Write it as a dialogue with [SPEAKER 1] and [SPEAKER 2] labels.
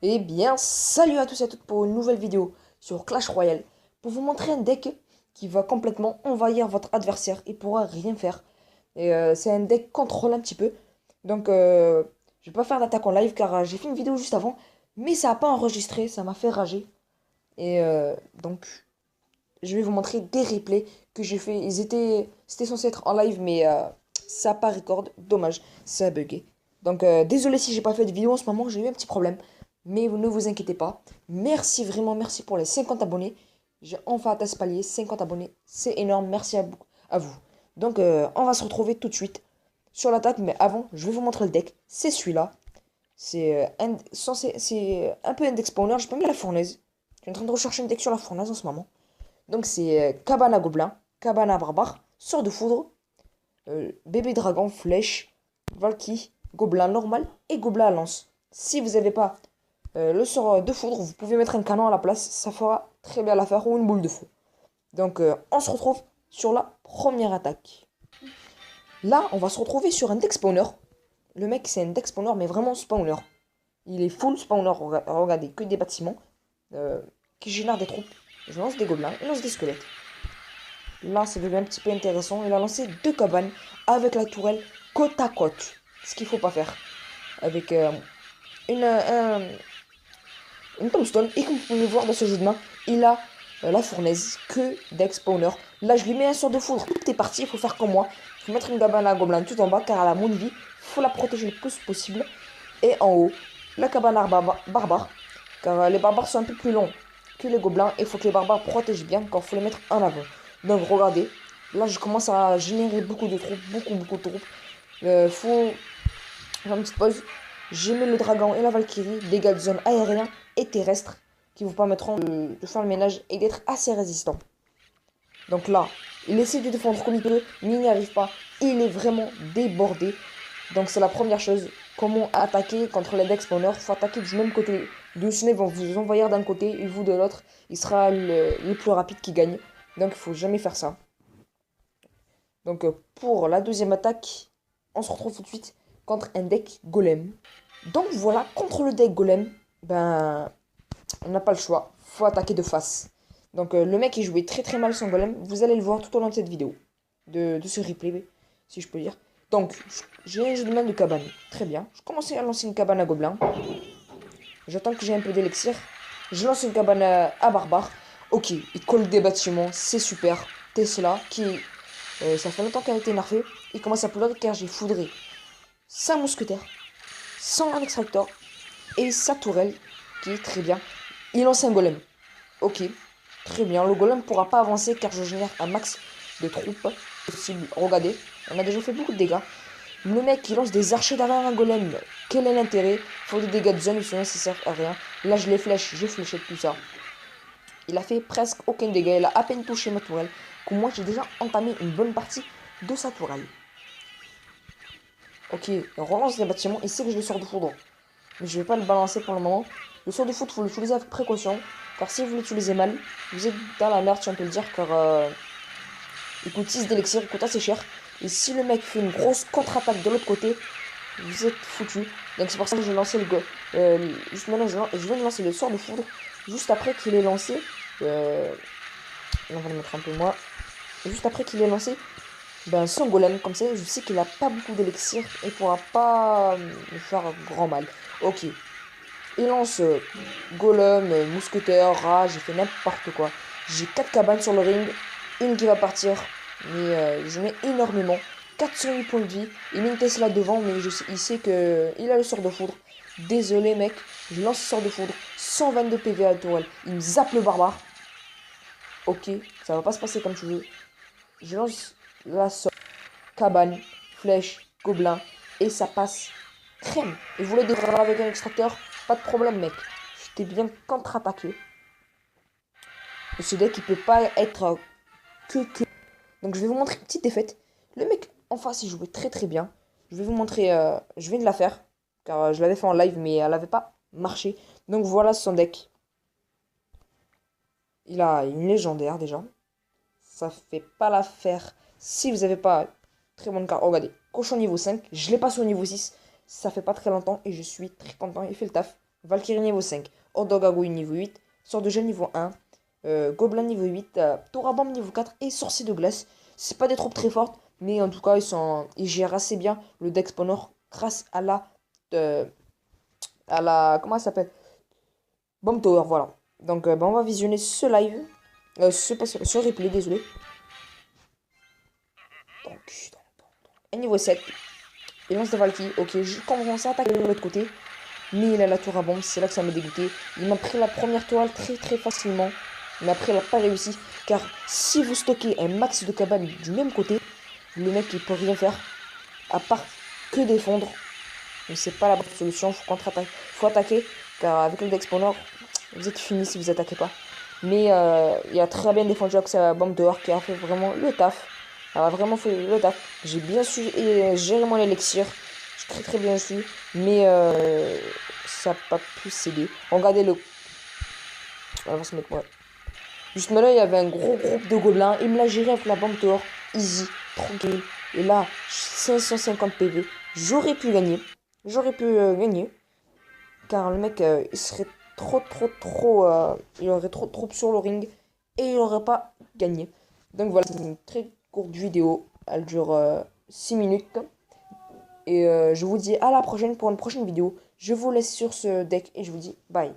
[SPEAKER 1] Eh bien, salut à tous et à toutes pour une nouvelle vidéo sur Clash Royale. Pour vous montrer un deck qui va complètement envahir votre adversaire et pourra rien faire. Et c'est un deck contrôle un petit peu. Donc, je vais pas faire d'attaque en live car j'ai fait une vidéo juste avant. Mais ça n'a pas enregistré, ça m'a fait rager. Et donc, je vais vous montrer des replays que j'ai fait. C'était censé être en live, mais ça n'a pas record. Dommage, ça a bugué. Donc, désolé si j'ai pas fait de vidéo en ce moment, j'ai eu un petit problème. Mais ne vous inquiétez pas. Merci, vraiment merci pour les 50 abonnés. J'ai enfin atteint ce palier, 50 abonnés. C'est énorme, merci à vous. Donc, on va se retrouver tout de suite sur l'attaque. Mais avant, je vais vous montrer le deck. C'est celui-là. C'est un peu un deck spawner. Je peux mettre la fournaise. Je suis en train de rechercher un deck sur la fournaise en ce moment. Donc, c'est cabane à gobelin, cabane à barbare, sort de foudre, bébé dragon, flèche, valky, gobelin normal et gobelin à lance. Si vous n'avez pas le sort de foudre, vous pouvez mettre un canon à la place, ça fera très bien l'affaire, ou une boule de feu. Donc on se retrouve sur la première attaque. Là, on va se retrouver sur un deck spawner. Le mec, c'est un deck spawner, mais vraiment spawner. Il est full spawner, regardez, que des bâtiments qui génèrent des troupes. Je lance des gobelins, il lance des squelettes. Là, ça devient un petit peu intéressant. Il a lancé 2 cabanes avec la tourelle côte à côte. Ce qu'il faut pas faire. Avec une tombstone. Et comme vous pouvez voir dans ce jeu de main, il a la fournaise que deck spawner. Là, je lui mets un sort de foudre. Tout est parti. Il faut faire comme moi. Il faut mettre une cabane à gobelin tout en bas car elle a moins de vie. Il faut la protéger le plus possible. Et en haut, la cabane à barbare. Car les barbares sont un peu plus longs que les gobelins. Et il faut que les barbares protègent bien quand il faut les mettre en avant. Donc regardez. Là, je commence à générer beaucoup de troupes. Beaucoup de troupes. Faut faire une petite pause. J'ai mis le dragon et la valkyrie, dégâts de zone aérien et terrestre qui vous permettront de faire le ménage et d'être assez résistant. Donc là, il essaie de défendre comme il peut, mais il n'y arrive pas. Il est vraiment débordé. Donc c'est la première chose. Comment attaquer contre les deck spawners? Il faut attaquer du même côté. Sinon ils vont vous envahir d'un côté et vous de l'autre. Il sera le plus rapide qui gagne. Donc il faut jamais faire ça. Donc pour la deuxième attaque, on se retrouve tout de suite contre un deck golem. Donc voilà, contre le deck golem, ben on n'a pas le choix, faut attaquer de face. Donc le mec il jouait très mal son golem, vous allez le voir tout au long de cette vidéo, de ce replay, si je peux dire. Donc j'ai un jeu de main de cabane, très bien. Je commence à lancer une cabane à gobelin. J'attends que j'ai un peu d'élixir. Je lance une cabane à barbare. Ok, il colle des bâtiments, c'est super. Tesla, ça fait longtemps qu'elle a été nerfée. Il commence à pleurer car j'ai foudré 5 mousquetaires, sans un extracteur et sa tourelle qui est très bien. Il lance un golem. Ok, très bien. Le golem ne pourra pas avancer car je génère un max de troupes possible. Regardez, on a déjà fait beaucoup de dégâts. Le mec qui lance des archers derrière un golem. Quel est l'intérêt? Faut des dégâts de zone, sinon ça sert à rien. Là je les flèche, j'ai fléché tout ça. Il a fait presque aucun dégât. Il a à peine touché ma tourelle. Que moi j'ai déjà entamé une bonne partie de sa tourelle. Ok, on relance les bâtiments. Il sait que je le sors de foudre. Mais je vais pas le balancer pour le moment. Le sort de foudre, il faut l'utiliser avec précaution. Car si vous l'utilisez mal, vous êtes dans la merde, si on peut le dire. Car il coûte 6 d'élixir, il coûte assez cher. Et si le mec fait une grosse contre-attaque de l'autre côté, vous êtes foutu. Donc c'est pour ça que j'ai lancé le go. Juste maintenant, je viens de lancer le sort de foudre. Juste après qu'il ait lancé. On va le mettre un peu moins. Juste après qu'il ait lancé. Ben, son golem, comme ça, je sais qu'il a pas beaucoup d'élixir et pourra pas me faire grand mal. Ok. Il lance golem, mousquetaire, rat, j'ai fait n'importe quoi. J'ai 4 cabanes sur le ring, une qui va partir, mais je mets énormément. 408 points de vie, il met une Tesla devant, mais il sait que il a le sort de foudre. Désolé mec, je lance le sort de foudre, 122 PV à la tourelle, il me zappe le barbare. Ok, ça va pas se passer comme tu veux. Je lance la sorte, cabane, flèche, gobelin, et ça passe crème. Et vous voulez découvrir avec un extracteur? Pas de problème mec. J'étais bien contre-attaqué. Et ce deck il peut pas être que. Donc je vais vous montrer une petite défaite. Le mec en face il jouait très bien. Je vais vous montrer, je viens de la faire. Car je l'avais fait en live mais elle n'avait pas marché. Donc voilà son deck. Il a une légendaire déjà. ça fait pas l'affaire. Si vous n'avez pas très bonne carte, regardez, cochon niveau 5, je l'ai passé au niveau 6. Ça fait pas très longtemps et je suis très content. Il fait le taf. Valkyrie niveau 5, Ordogagouille niveau 8, Sort de gel niveau 1, Gobelin niveau 8, Torabomb niveau 4 et Sorcier de glace. C'est pas des troupes très fortes, mais en tout cas, ils gèrent assez bien le deck spawner grâce euh, comment ça s'appelle? Bomb Tower, voilà. Donc, on va visionner ce live, ce replay, désolé. Et niveau 7, il lance des Valkyries. Ok, je commence à attaquer de l'autre côté. Mais il a la tour à bombe, c'est là que ça m'a dégoûté. Il m'a pris la première toile très facilement. Mais après, il n'a pas réussi. Car si vous stockez un max de cabanes du même côté, le mec, il peut rien faire. À part que défendre. Donc c'est pas la bonne solution. Faut contre-attaquer. Faut attaquer. Car avec le deck spawner, vous êtes fini si vous attaquez pas. Mais il a très bien défendu avec sa bombe dehors qui a fait vraiment le taf. Elle a vraiment fait le taf. J'ai bien su gérer mon élixir. J'ai très bien su. Mais ça n'a pas pu s'aider. Regardez le. On va se mettre, ouais. Juste là, il y avait un gros groupe de gobelins. Il me l'a géré avec la bombe dehors. Easy, tranquille. Et là, 550 PV. J'aurais pu gagner. J'aurais pu gagner. Car le mec, il serait trop. Il aurait trop de troupes sur le ring. Et il n'aurait pas gagné. Donc voilà, c'est une très courte vidéo. Elle dure 6 minutes. Et je vous dis à la prochaine pour une prochaine vidéo. Je vous laisse sur ce deck et je vous dis bye.